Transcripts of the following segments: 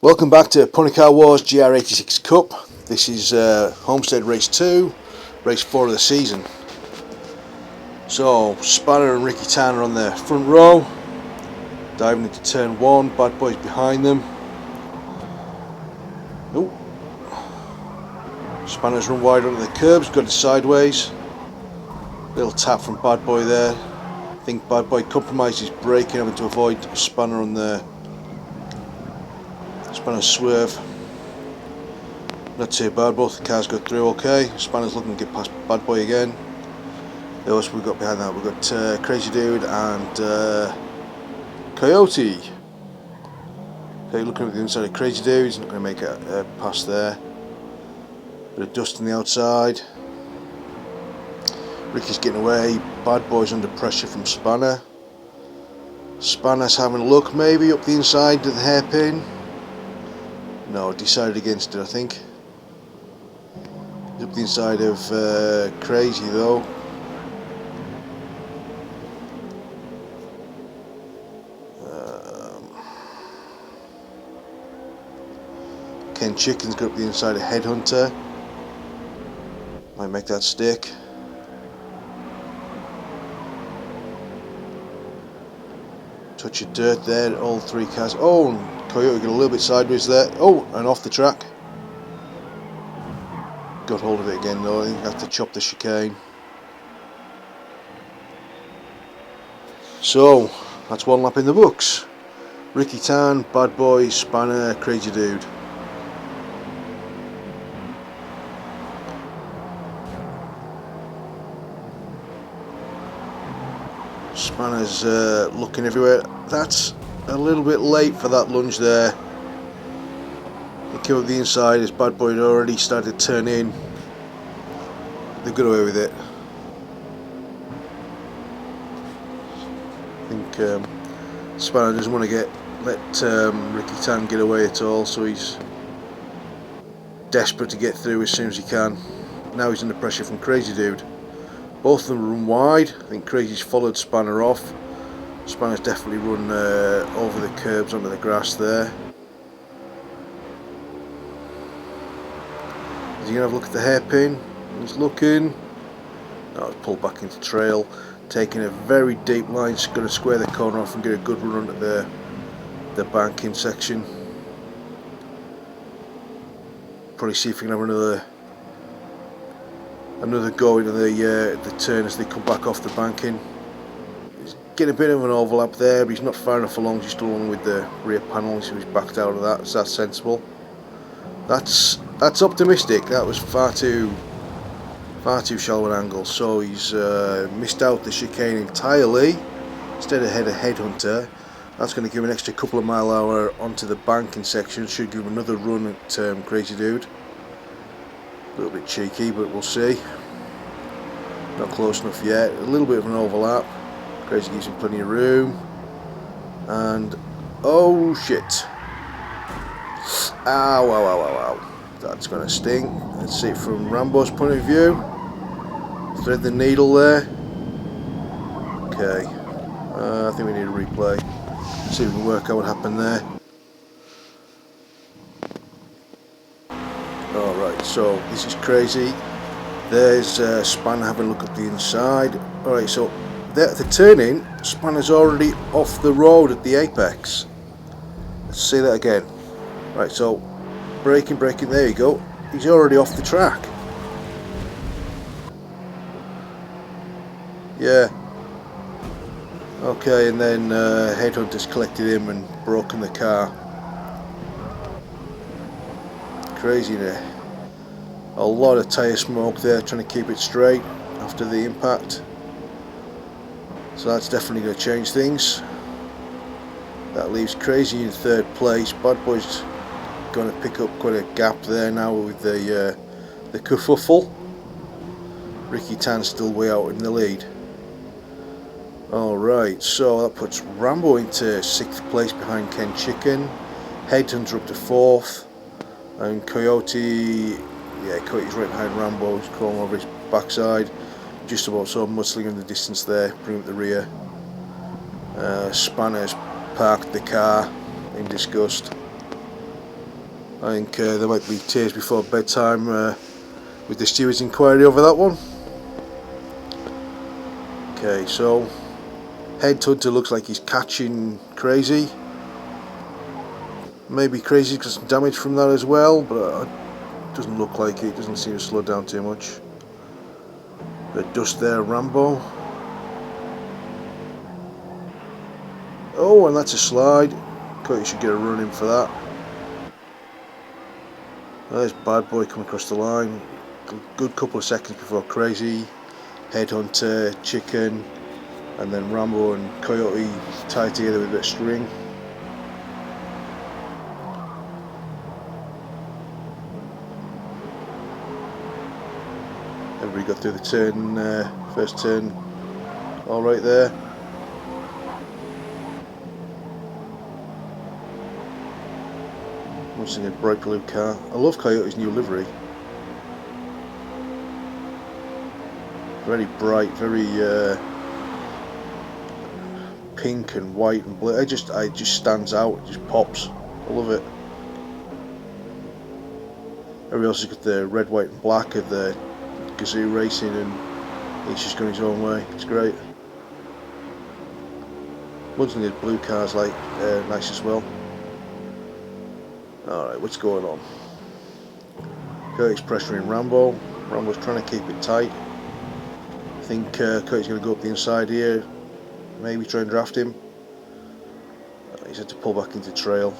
Welcome back to Pony Car Wars GR86 Cup. This is Homestead Race 2, Race 4 of the season. So, Spanner and Ricky Tan are on the front row, diving into turn 1, Bad Boy's behind them. Oh. Spanner's run wide onto the curbs, got it sideways. Little tap from Bad Boy there. I think Bad Boy compromised his braking, having to avoid Spanner on the Spanner swerve. Not too bad, both the cars got through okay. Spanner's looking to get past Bad Boy again. Who else we got behind that? We've got Crazy Dude and Coyote. Okay, looking at the inside of Crazy Dude, he's not going to make it past there. Bit of dust on the outside. Ricky's getting away. Bad Boy's under pressure from Spanner. Spanner's having a look maybe up the inside of the hairpin. No, decided against it, I think. He's up the inside of Crazy though. Ken Chicken's got up the inside of Headhunter. Might make that stick. Touch of dirt there, all three cars. Oh, and Coyote got a little bit sideways there. Oh, and off the track. Got hold of it again though, I think I have to chop the chicane. So, that's one lap in the books. Ricky Tan, Bad Boy, Spanner, Crazy Dude. Spanner's looking everywhere. That's a little bit late for that lunge there. He came up the inside as Bad Boy had already started to turn in. They've got away with it. I think Spanner doesn't want to let Ricky Tan get away at all, so he's desperate to get through as soon as he can. Now he's under pressure from Crazy Dude. Both of them run wide. I think Crazy's followed Spanner off. Spanner's definitely run over the curbs onto the grass there. Is he going to have a look at the hairpin? He's looking. No, he's pulled back into trail. Taking a very deep line. He's going to square the corner off and get a good run onto the banking section. Probably see if he can have another go into the turn as they come back off the banking. He's getting a bit of an overlap there, but he's not far enough along, just along with the rear panel, so he's backed out of that. So that's sensible. That's optimistic. That was far too shallow an angle. So he's missed out the chicane entirely. Instead of Headhunter, that's going to give him an extra couple of mile an hour onto the banking section. Should give him another run at Crazy Dude. A little bit cheeky, but we'll see. Not close enough yet. A little bit of an overlap. Crazy gives him plenty of room. And oh shit! Ow! Ow! Ow! Ow! Ow! That's gonna sting. Let's see it from Rambo's point of view. Thread the needle there. Okay. I think we need a replay. See if we can work out what happened there. Alright, so this is Crazy. There's Spanner having a look up the inside. Alright, so there at the turn-in, Spanner's already off the road at the apex. Let's see that again. Right, so braking, there you go. He's already off the track. Yeah. Okay, and then Headhunter's collected him and broken the car. Crazy there. A lot of tyre smoke there, trying to keep it straight after the impact. So that's definitely going to change things. That leaves Crazy in third place. Bad Boy's going to pick up quite a gap there now with the kerfuffle. Ricky Tan's still way out in the lead. Alright, so that puts Rambo into 6th place behind Ken Chicken. Headhunter up to 4th. And Coyote, yeah, Coyote's right behind Rambo. He's crawling over his backside. Just about so muscling in the distance there, bring up the rear. Spanner's parked the car in disgust. I think there might be tears before bedtime with the steward's inquiry over that one. Okay, so Headhunter looks like he's catching Crazy. Maybe Crazy's got some damage from that as well, but it doesn't look like it. It doesn't seem to slow down too much. The dust there, Rambo. Oh, and that's a slide. Cody should get a run in for that. There's Bad Boy coming across the line. Good couple of seconds before Crazy, Headhunter, Chicken, and then Rambo and Coyote tied together with a bit of string. Everybody got through the turn, first turn, all right there. Once again, bright blue car. I love Coyote's new livery. Very bright, very pink and white and blue. It just stands out. It just pops. I love it. Everybody else has got the red, white, and black of the Gazoo Racing, and he's just going his own way. It's great. Once again, blue cars like nice as well. Alright, what's going on? Curtis pressuring Rambo. Rambo's trying to keep it tight. I think Curtis going to go up the inside here. Maybe try and draft him. He's had to pull back into trail.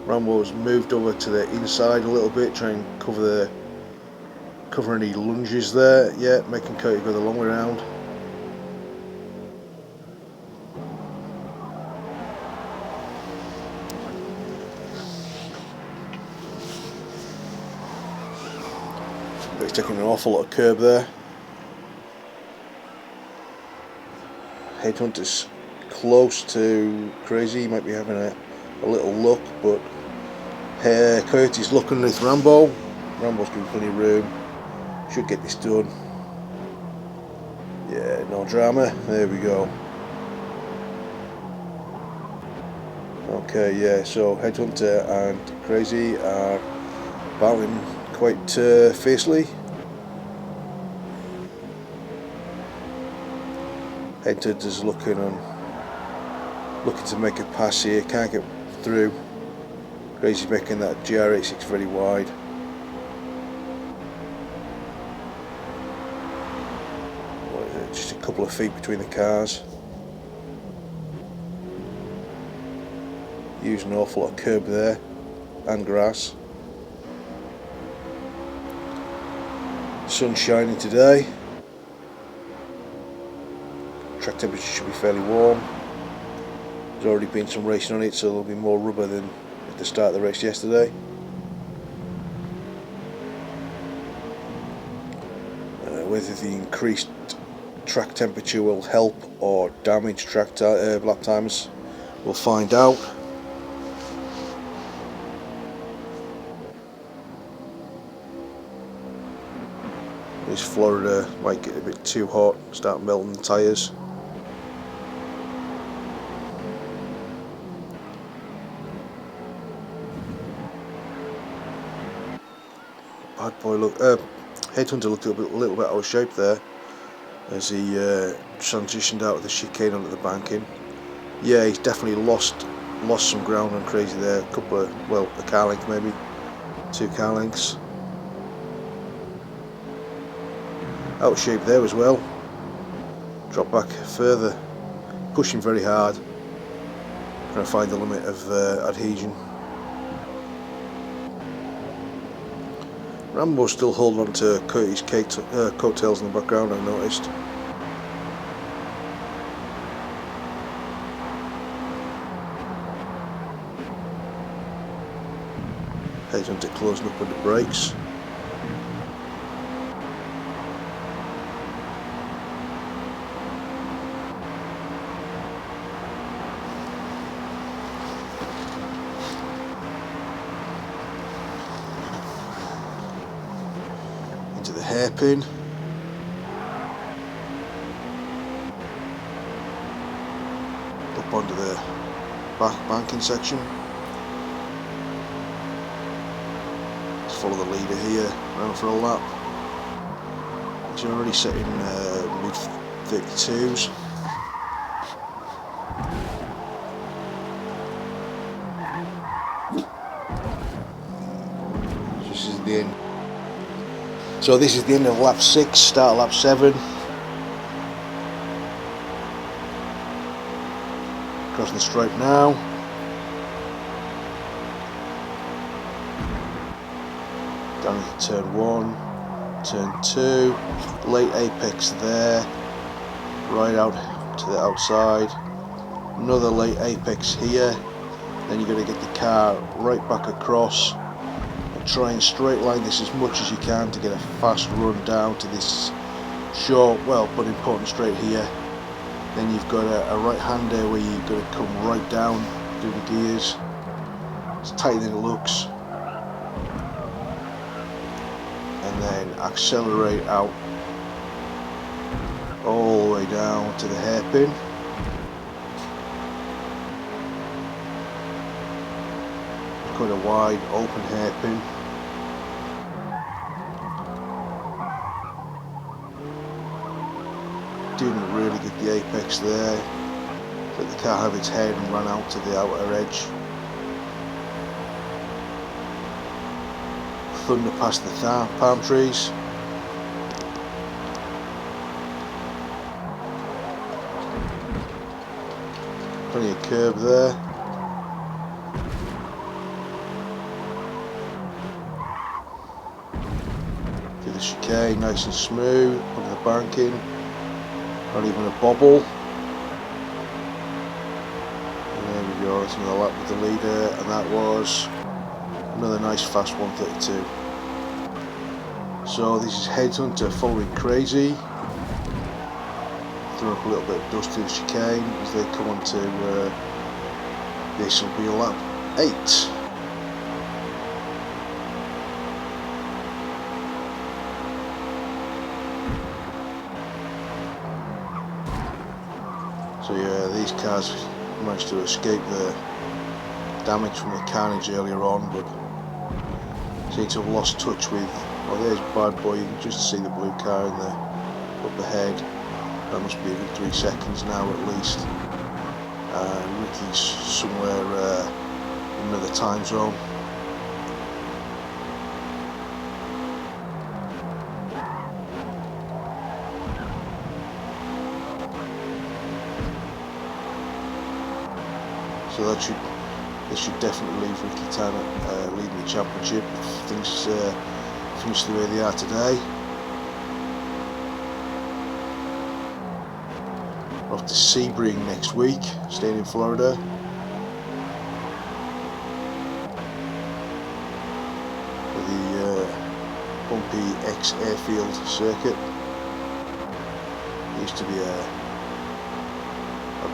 Rambo's moved over to the inside a little bit, try and cover any lunges there. Yeah, making Curtis go the long way around. He's taking an awful lot of curb there. Headhunter's close to Crazy, he might be having a little look, but Coyote's looking underneath Rambo. Rambo's giving plenty of room. Should get this done. Yeah, no drama. There we go. Okay, yeah, so Headhunter and Crazy are battling quite fiercely. Headhunter's looking to make a pass here, can't get through. Crazy's making that GR86 very wide. What is it? Just a couple of feet between the cars. Using an awful lot of curb there and grass. Sun's shining today. Track temperature should be fairly warm. There's already been some racing on it, so there'll be more rubber than at the start of the race yesterday. Whether the increased track temperature will help or damage lap times, we'll find out. This Florida might get a bit too hot, start melting the tyres. Bad Boy Headhunter looked a little bit out of shape there as he transitioned out of the chicane onto the banking. Yeah, he's definitely lost some ground on Crazy there. A couple of, well, a car length maybe, 2 car lengths. Out of shape there as well. Drop back further, pushing very hard, trying to find the limit of adhesion. Rambo's still holding on to Coyote's coattails in the background, I've noticed. Headhunter closing up with the brakes. Into the hairpin. Up onto the back banking section. follow the leader here around for a lap. He's already set in mid 32s. This is the end. So this is the end of lap 6, start lap 7. Crossing the stripe now. Down into turn 1, turn 2, late apex there, right out to the outside, another late apex here, then you're going to get the car right back across and try and straight line this as much as you can to get a fast run down to this short, well, but important straight here. Then you've got a right hander where you're going to come right down through the gears. It's tighter than it looks. And then accelerate out all the way down to the hairpin. Quite a wide open hairpin. Didn't really get the apex there. Let the car have its head and ran out to the outer edge. Thunder past the palm trees. Plenty of curb there. Do the chicane nice and smooth, under the banking. Not even a bobble. And there we go, it's another lap with the leader, and that was another nice fast 132. So this is Headhunter following Crazy. Throw up a little bit of dust to the chicane as they come on to this will be lap 8. So yeah, these cars managed to escape the damage from the carnage earlier on, but seem to have lost touch with, well, there's Bad Boy, you can just see the blue car in the up ahead. That must be a good 3 seconds now at least. Ricky's somewhere in another time zone. So this should definitely leave Ricky Tanner leading the championship if things finish the way they are today. Off to Sebring next week, staying in Florida. For the bumpy ex-airfield circuit. It used to be a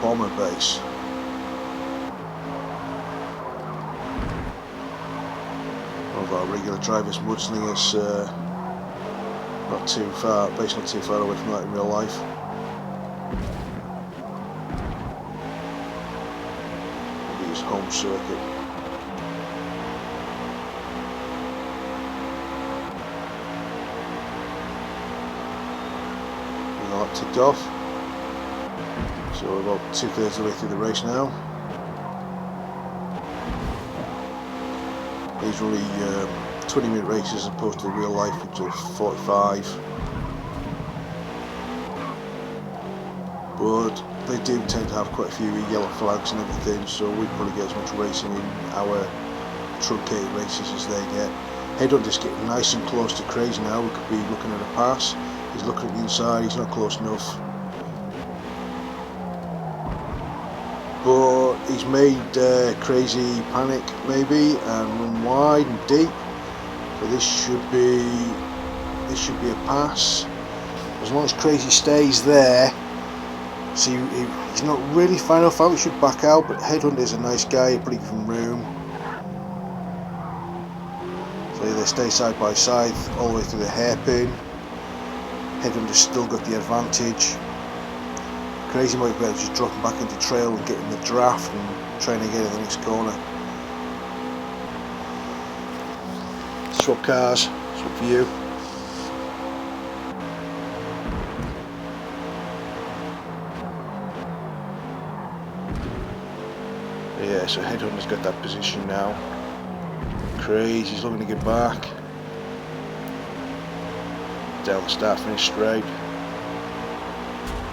bomber base. One of our regular drivers mudslingers, not too far, based not too far away from that in real life. His home circuit. And that ticked off. So we're about 2/3 of the way through the race now. These are only 20-minute races as opposed to real life, which are 45. But they do tend to have quite a few yellow flags and everything, so we probably get as much racing in our truncated races as they get. Headhunter's getting nice and close to Crazy now. We could be looking at a pass. He's looking at the inside, he's not close enough. But he's made Crazy panic maybe and run wide and deep. So this should be a pass. As long as Crazy stays there. See, he's not really far enough out, he should back out, but Headhunter's a nice guy, he'll probably give him room. So they stay side by side all the way through the hairpin. Headhunter's still got the advantage. Crazy might be able to just drop him back into trail and get in the draft and trying to get in the next corner. swap cars, swap view. Yeah, so Headhunter's got that position now. Crazy, he's looking to get back. Down the start finish straight.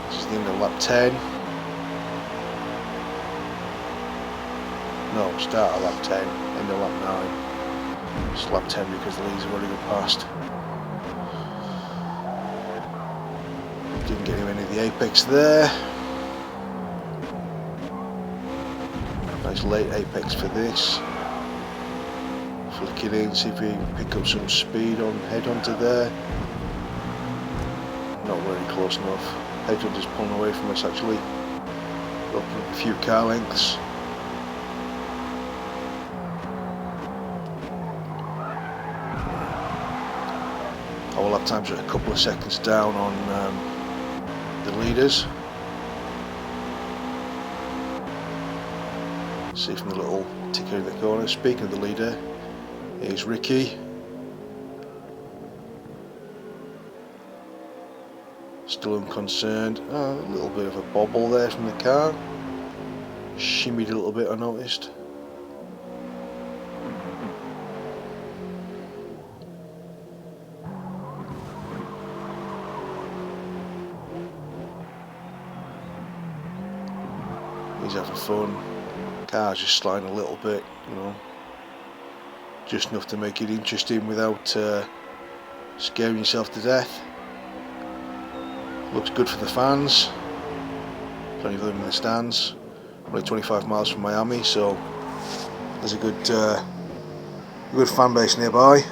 This is the end of lap 10. No, start of lap 10, end of lap 9. It's lap 10 because the leads have already gone past. Didn't get him any of the apex there. Nice late apex for this. Flick it in, see if we can pick up some speed on Headhunter there. Not very close enough. Headhunter's pulling away from us actually. Up a few car lengths. Our lap times are a couple of seconds down on the leaders. See from the little ticker in the corner. Speaking of the leader, here's Ricky. Still unconcerned. Oh, a little bit of a bobble there from the car. Shimmied a little bit, I noticed. He's having fun. Car's just sliding a little bit, you know, just enough to make it interesting without scaring yourself to death. Looks good for the fans. Plenty of them in the stands. Only 25 miles from Miami, so there's a good fan base nearby.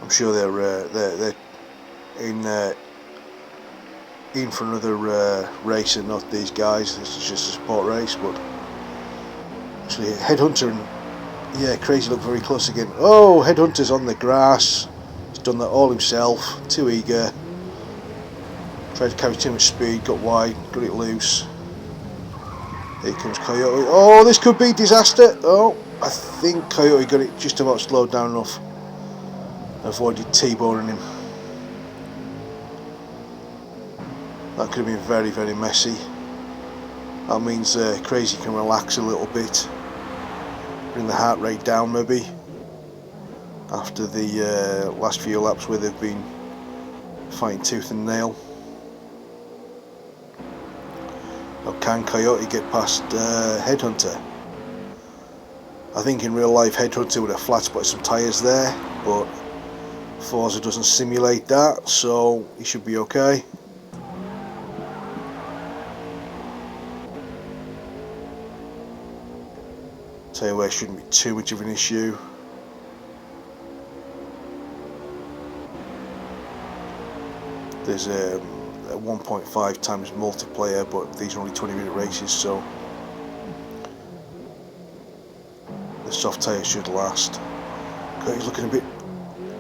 I'm sure they're in for another race and not these guys. This is just a support race, but actually Headhunter and yeah, Crazy look very close again. Oh, Headhunter's on the grass. He's done that all himself. Too eager. Tried to carry too much speed. Got wide. Got it loose. Here comes Coyote. Oh, this could be disaster. Oh, I think Coyote got it just about slowed down enough. Avoided T-boning him. That could have been very, very messy. That means Crazy can relax a little bit, bring the heart rate down maybe, after the last few laps where they've been fighting tooth and nail. Now can Coyote get past Headhunter? I think in real life Headhunter would have flat spotted some tyres there, but Forza doesn't simulate that, so he should be okay. Tell you where, it shouldn't be too much of an issue. There's a 1.5 times multiplayer, but these are only 20-minute races, so the soft tyre should last. He's looking a bit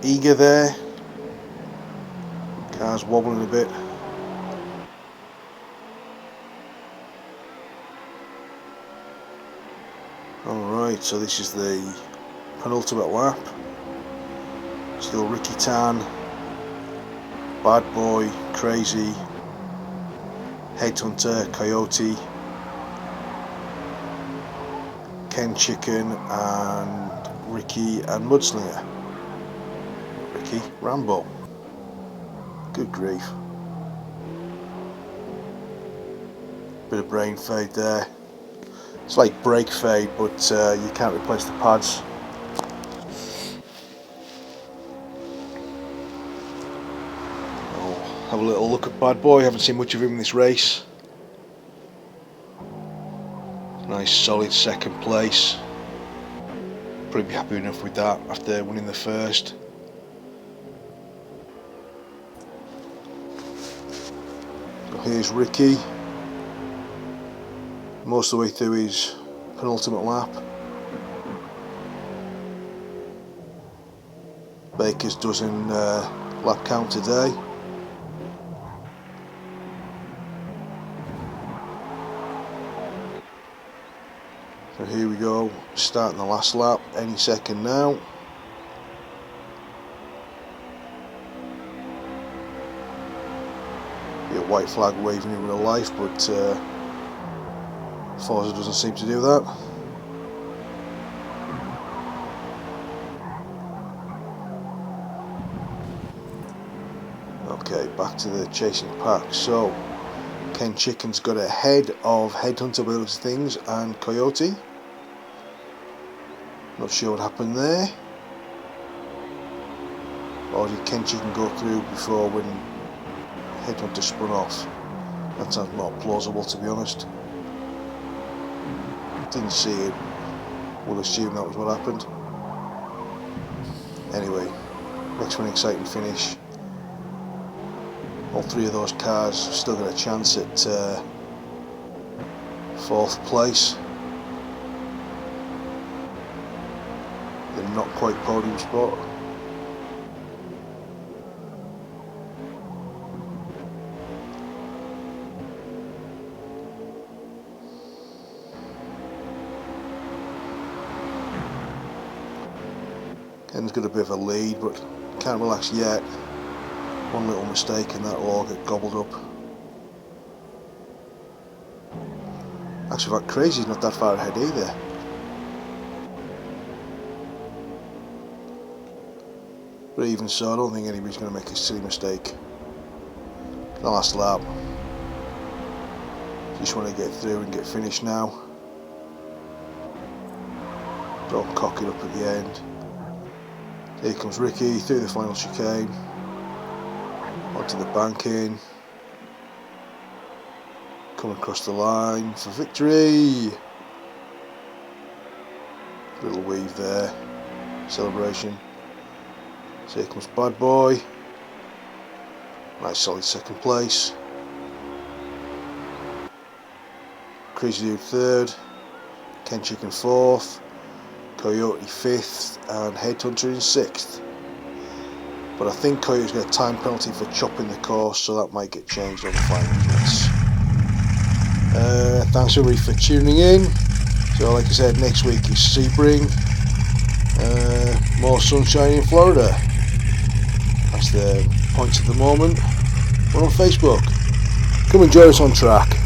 eager there. Car's wobbling a bit. Alright, so this is the penultimate lap. Still Ricky Tan, Bad Boy, Crazy, Headhunter, Coyote, Ken Chicken, and Ricky and Mudslinger. Ricky Rambo. Good grief. Bit of brain fade there. It's like brake fade, but you can't replace the pads. Oh, have a little look at Bad Boy. Haven't seen much of him in this race. Nice solid second place. Pretty happy enough with that after winning the first. So here's Ricky. Most of the way through his penultimate lap. Baker's dozen lap count today. So here we go, starting the last lap any second now. Be a white flag waving in real life, but Forza doesn't seem to do that. Okay, back to the chasing pack. So Ken Chicken's got ahead of Headhunter by those things and Coyote. Not sure what happened there. Or did Ken Chicken go through before when Headhunter spun off? That sounds more plausible, to be honest. Didn't see it. We'll assume that was what happened. Anyway, next one, exciting finish. All three of those cars still got a chance at 4th place. They're not quite podium spot. Ken's got a bit of a lead, but can't relax yet. One little mistake and that'll all get gobbled up. Actually, that Crazy's not that far ahead either. But even so, I don't think anybody's going to make a silly mistake. The last lap. Just want to get through and get finished now. Don't cock it up at the end. Here comes Ricky through the final chicane. Onto the banking. Coming across the line for victory. Little weave there. Celebration. So here comes Bad Boy. Nice solid 2nd place. Crazy Dude 3rd. Ken Chicken 4th. Coyote 5th. And Headhunter in 6th. But I think Coyote's got a time penalty for chopping the course, so that might get changed on the final results. Thanks everybody for tuning in. So like I said, next week is Sebring. More sunshine in Florida. That's the point at the moment. We're on Facebook. Come and join us on track.